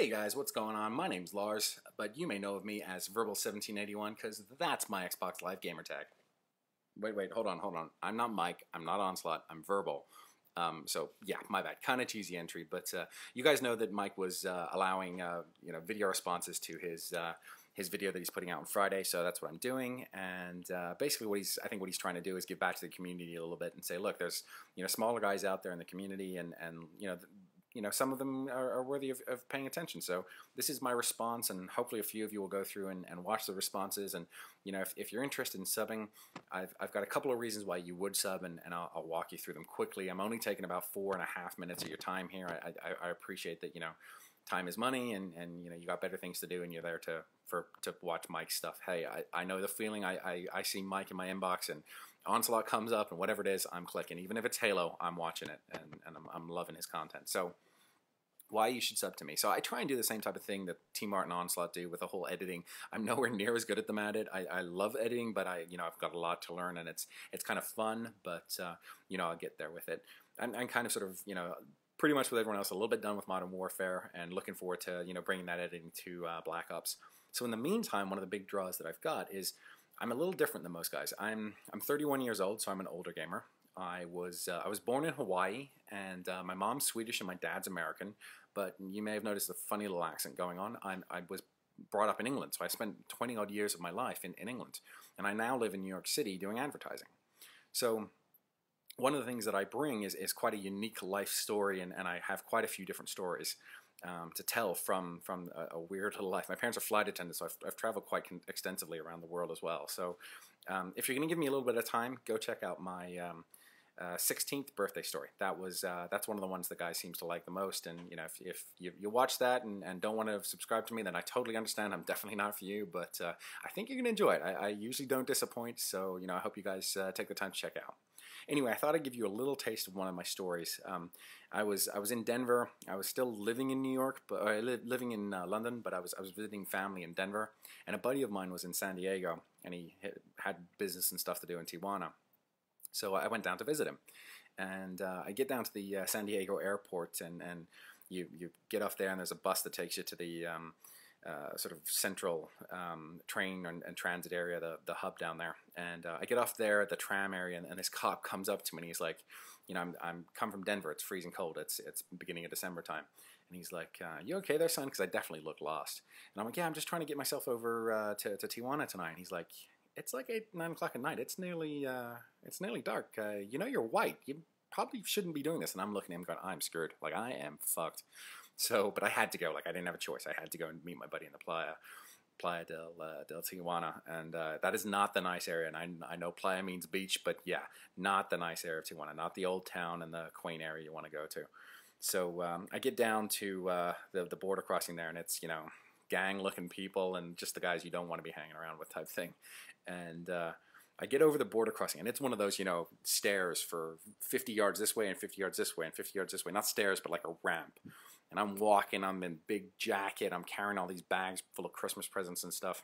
Hey guys, what's going on? My name's Lars, but you may know of me as Verbal1781 because that's my Xbox Live gamer tag. Wait, hold on. I'm not Mike, I'm not Onslaught, I'm Verbal. So yeah, my bad. Kind of cheesy entry, but you guys know that Mike was allowing video responses to his video that he's putting out on Friday, so that's what I'm doing. And basically, I think what he's trying to do is give back to the community a little bit and say, look, there's smaller guys out there in the community, and some of them are worthy of paying attention. So this is my response, and hopefully a few of you will go through and watch the responses. And if you're interested in subbing, I've got a couple of reasons why you would sub, and I'll walk you through them quickly. I'm only taking about 4.5 minutes of your time here. I appreciate that time is money, and you got better things to do, and you're there to watch Mike's stuff. Hey, I know the feeling. I see Mike in my inbox, and Onslaught comes up, and whatever it is, I'm clicking. Even if it's Halo, I'm watching it, and I'm loving his content. So why you should sub to me. So I try and do the same type of thing that T-Mart and Onslaught do with the whole editing. I'm nowhere near as good at them at it. I love editing, but I've got a lot to learn, and it's kind of fun, but I'll get there with it. I'm kind of sort of pretty much with everyone else a little bit done with Modern Warfare, and looking forward to bringing that editing to Black Ops. So in the meantime, one of the big draws that I've got is I'm a little different than most guys. I'm 31 years old, so I'm an older gamer. I was born in Hawaii, and my mom's Swedish and my dad's American, but you may have noticed a funny little accent going on. I was brought up in England, so I spent 20-odd years of my life in England, and I now live in New York City doing advertising. So one of the things that I bring is quite a unique life story, and I have quite a few different stories to tell from a weird little life. My parents are flight attendants, so I've traveled quite extensively around the world as well. So if you're going to give me a little bit of time, go check out my 16th birthday story. That's one of the ones the guy seems to like the most. And if you watch that and don't want to subscribe to me, then I totally understand. I'm definitely not for you, but I think you're gonna enjoy it. I usually don't disappoint, so I hope you guys take the time to check out. Anyway, I thought I'd give you a little taste of one of my stories. I was in Denver. I was still living in New York, but living in London, but I was visiting family in Denver, and a buddy of mine was in San Diego, and he had business and stuff to do in Tijuana. So I went down to visit him, and I get down to the San Diego airport, and you get off there, and there's a bus that takes you to the sort of central train and transit area, the hub down there. And I get off there at the tram area, and this cop comes up to me, and he's like, I'm come from Denver. It's freezing cold. It's beginning of December time. And he's like, you okay there, son? Because I definitely look lost. And I'm like, yeah, I'm just trying to get myself over to Tijuana tonight. And he's like, it's like 9 o'clock at night. It's nearly dark. You're white. You probably shouldn't be doing this. And I'm looking at him going, I'm screwed. Like, I am fucked. So, but I had to go. Like, I didn't have a choice. I had to go and meet my buddy in the Playa del Tijuana. And that is not the nice area. And I know Playa means beach, but yeah, not the nice area of Tijuana. Not the old town and the quaint area you want to go to. So I get down to the border crossing there, and it's, gang-looking people and just the guys you don't want to be hanging around with type thing. And I get over the border crossing, and it's one of those, stairs for 50 yards this way and 50 yards this way and 50 yards this way. Not stairs, but like a ramp. And I'm walking, I'm in big jacket, I'm carrying all these bags full of Christmas presents and stuff.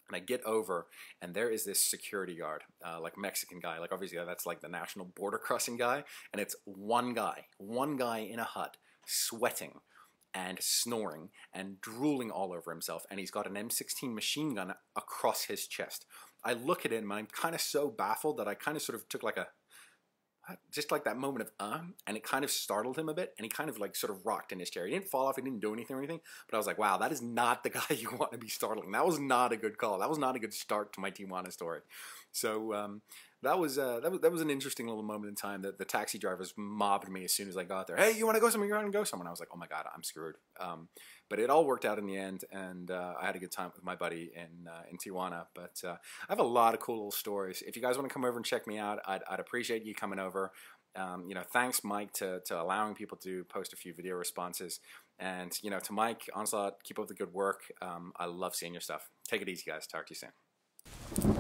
And I get over, and there is this security guard, like Mexican guy. Like, obviously, that's like the national border crossing guy. And it's one guy in a hut, sweating and snoring and drooling all over himself, and he's got an M16 machine gun across his chest. I look at him, and I'm kind of so baffled that I kind of sort of took like just like that moment of and it kind of startled him a bit, and he kind of like sort of rocked in his chair. He didn't fall off, he didn't do anything or anything, but I was like, wow, that is not the guy you want to be startling. That was not a good call. That was not a good start to my Tijuana story. So that was an interesting little moment in time. That the taxi drivers mobbed me as soon as I got there. Hey, you want to go somewhere? You want to go somewhere? And I was like, oh my god, I'm screwed. But it all worked out in the end, and I had a good time with my buddy in Tijuana. But I have a lot of cool little stories. If you guys want to come over and check me out, I'd appreciate you coming over. Thanks, Mike, to allowing people to post a few video responses. And, to Mike, Onslaught, keep up the good work. I love seeing your stuff. Take it easy, guys. Talk to you soon.